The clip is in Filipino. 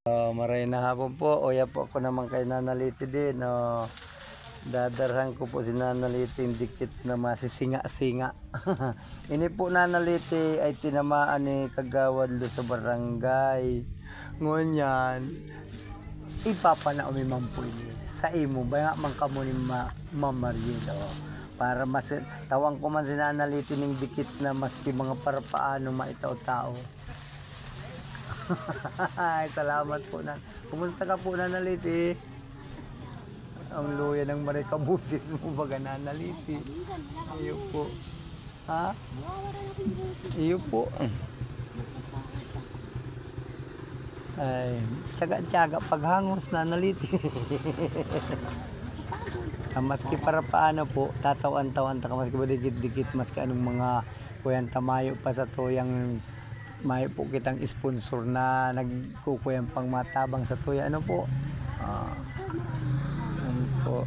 Maray na hapon po. Oya po ako naman kay Nanaliti din. Dadarhan ko po si Nanaliti yung dikit na masisinga-singa. Ini po Nanaliti ay tinamaan ni Kagawad do sa barangay. Ngunyan, ipapanaumi man po ini. Sa imo, ba nga man kamo ni Mamariel. Para mas tawang ko man si Nanaliti ng dikit na maski mga para paano maitaw-tao. Ay, salamat po na. Kumusta ka po Nanaliti? Ang luya ng marikabusis mo baga Nanaliti. Iyo po. Ha? Iyo po. Ay, tsaga-tsaga paghangos Nanaliti. Maski para paano po, tatawan-tawan ta maski ba dikit-dikit maski anong mga kuyang tamayo pa sa tuyang may po kitang sponsor na nagkukuyang pang matabang sa tuya. Ano po? Ano po?